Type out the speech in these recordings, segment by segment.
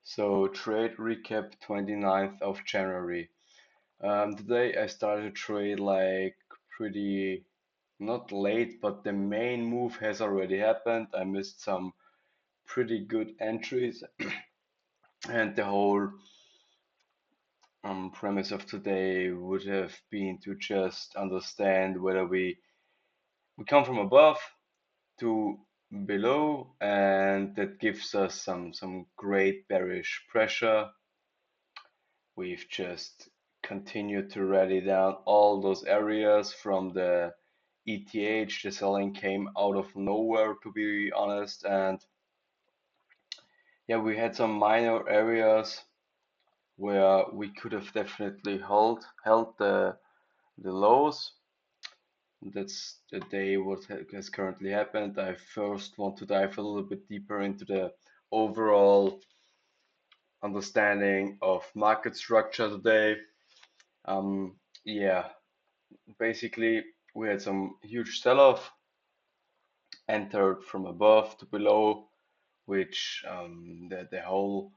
So trade recap 29th of January. Today I started to trade like pretty not late, but the main move has already happened. I missed some pretty good entries, and the whole premise of today would have been to just understand whether we come from above to below, and that gives us some great bearish pressure. We've just continued to rally down all those areas from the ETH. The selling came out of nowhere, to be honest, and yeah, we had some minor areas where we could have definitely held the lows. That's the day what has currently happened. I first want to dive a little bit deeper into the overall understanding of market structure today. Um, yeah, basically we had some huge sell-off, entered from above to below, which the whole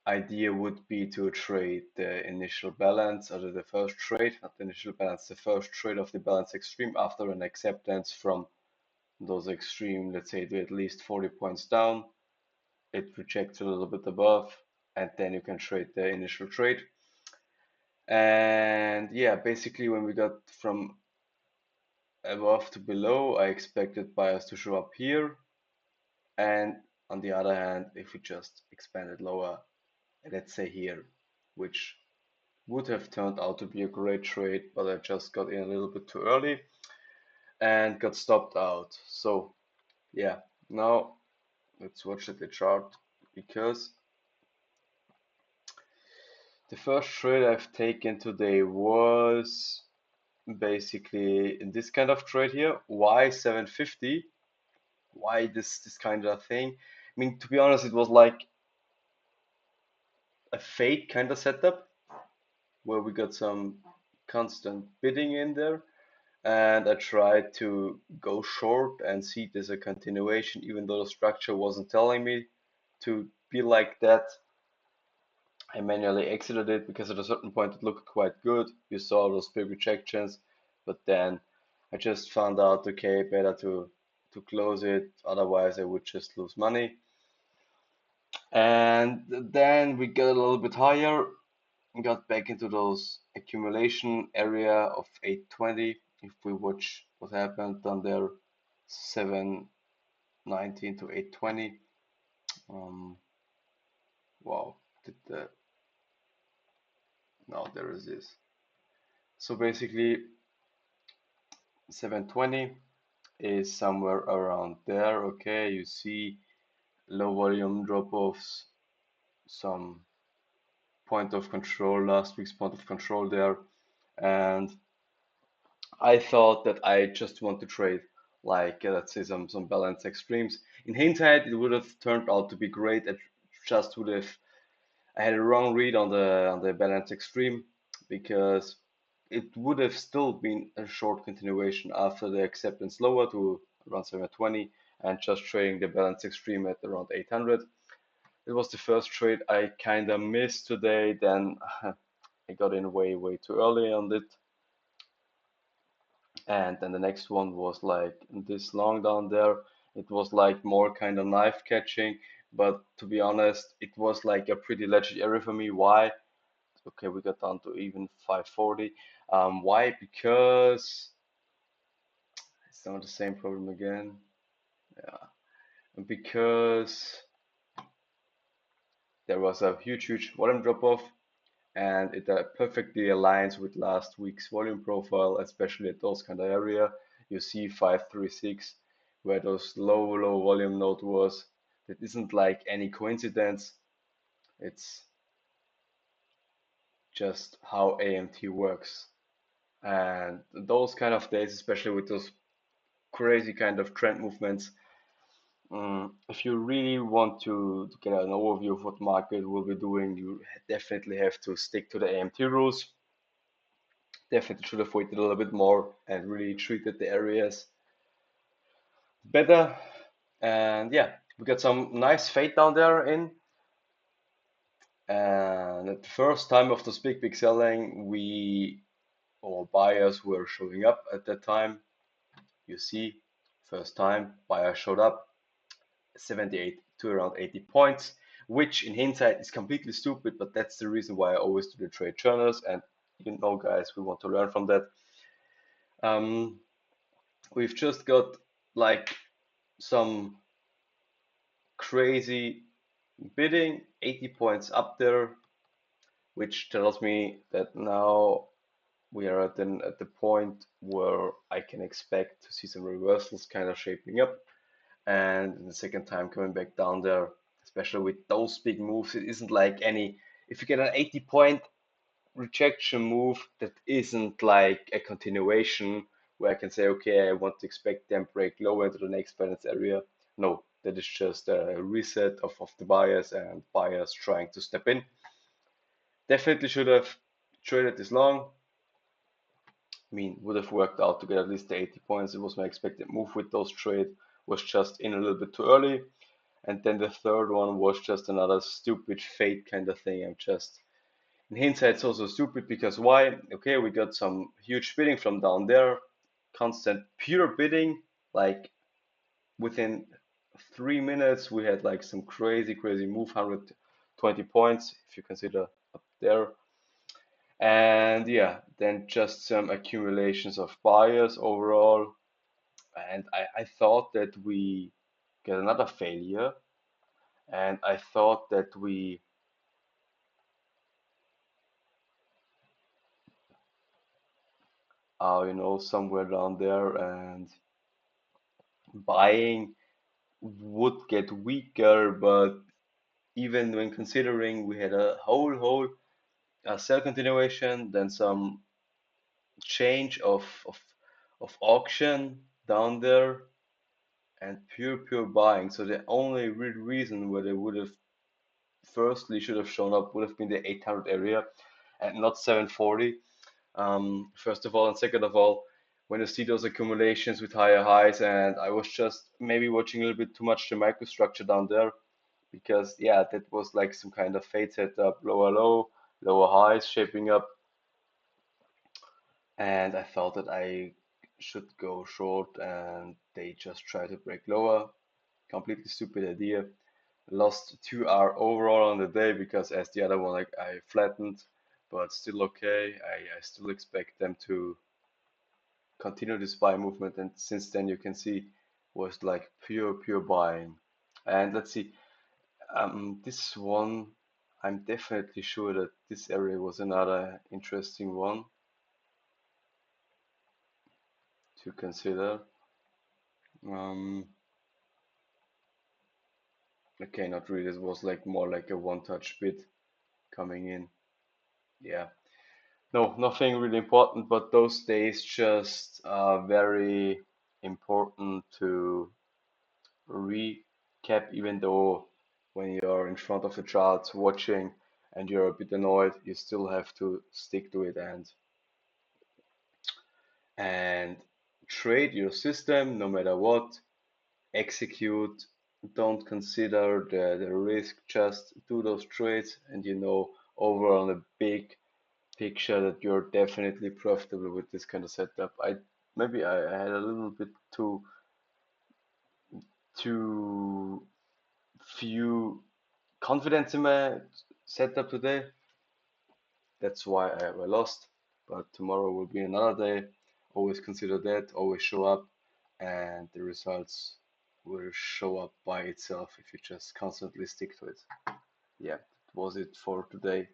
idea would be to trade the initial balance, or the first trade, not the initial balance, the first trade of the balance extreme after an acceptance from those extreme, let's say to at least 40 points down. It rejects a little bit above, and then you can trade the initial trade. And yeah, basically when we got from above to below, I expected buyers to show up here. And on the other hand, if we just expanded lower, let's say here, which would have turned out to be a great trade, but I just got in a little bit too early and got stopped out. So yeah, now let's watch the chart, because the first trade I've taken today was basically in this kind of trade here. Why 750? Why this kind of thing? I mean, to be honest, it was like a fake kind of setup where we got some constant bidding in there, and I tried to go short and see it as a continuation, even though the structure wasn't telling me to be like that. I manually exited it because at a certain point it looked quite good. You saw those big rejections, but then I just found out, okay, better to close it, otherwise I would just lose money. And then we got a little bit higher, got back into those accumulation area of 820. If we watch what happened on there, 719 to 820. Wow, did the now there is this. So basically 720 is somewhere around there. Okay, you see low volume drop-offs, some point of control, last week's point of control there, and I thought that I just want to trade like let's say some balance extremes. In hindsight, it would have turned out to be great. It just would have I had a wrong read on the balance extreme, because it would have still been a short continuation after the acceptance lower to around 720 and just trading the balance extreme at around 800. It was the first trade I kind of missed today. Then I got in way too early on it. And then the next one was like this long down there. It was like more kind of knife catching, but to be honest, it was like a pretty legit area for me. Why? Okay, we got down to even 540. Why? Because it's not the same problem again. Yeah, because there was a huge volume drop off, and it perfectly aligns with last week's volume profile, especially at those kind of area. You see 536, where those low volume node was. That isn't like any coincidence. It's just how AMT works. And those kind of days, especially with those crazy kind of trend movements, if you really want to get an overview of what market will be doing, you definitely have to stick to the AMT rules. Definitely should have waited a little bit more and really treated the areas better. And yeah, we got some nice fade down there in And at the first time of this big selling, our buyers were showing up at that time. You see, first time buyer showed up, 78 to around 80 points, which in hindsight is completely stupid, but that's the reason why I always do the trade journals. And you know, guys, we want to learn from that. Um, we've just got like some crazy bidding, 80 points up there, which tells me that now we are at the point where I can expect to see some reversals kind of shaping up. And the second time coming back down there, especially with those big moves, it isn't like any. If you get an 80-point rejection move, that isn't like a continuation where I can say, okay, I want to expect them break lower into the next balance area. No, that is just a reset of the buyers and buyers trying to step in. Definitely should have traded this long. I mean, would have worked out to get at least the 80 points. It was my expected move with those trade. Was just in a little bit too early. And then the third one was just another stupid fate kind of thing. I'm just, in hindsight, it's also stupid because why? Okay, we got some huge bidding from down there, constant pure bidding. Like within 3 minutes, we had like some crazy move, 120 points if you consider up there. And yeah, then just some accumulations of buyers overall. And I thought that we get another failure. And I thought that we are, somewhere down there and buying would get weaker. But even when considering we had a whole sell continuation, then some change of auction down there and pure buying. So the only real reason where they would have firstly should have shown up would have been the 800 area and not 740. First of all, and second of all, when you see those accumulations with higher highs, and I was just maybe watching a little bit too much the microstructure down there because yeah, that was like some kind of fade setup, lower low, lower highs shaping up, and I felt that I should go short, and they just try to break lower. Completely stupid idea. Lost 2 hour overall on the day because as the other one like I flattened, but still okay. I still expect them to continue this buy movement, and since then you can see was like pure buying. And let's see, this one, I'm definitely sure that this area was another interesting one to consider. Um, okay, not really. This was like more like a one-touch bid coming in. Yeah. No, nothing really important, but those days just are very important to recap, even though when you're in front of the charts watching and you're a bit annoyed, you still have to stick to it and trade your system no matter what, execute, don't consider the risk, just do those trades and over on a big picture that you're definitely profitable with this kind of setup. I had a little bit too few confidence in my setup today. That's why I lost. But tomorrow will be another day. Always consider that, always show up, and the results will show up by itself if you just constantly stick to it. Yeah, that was it for today.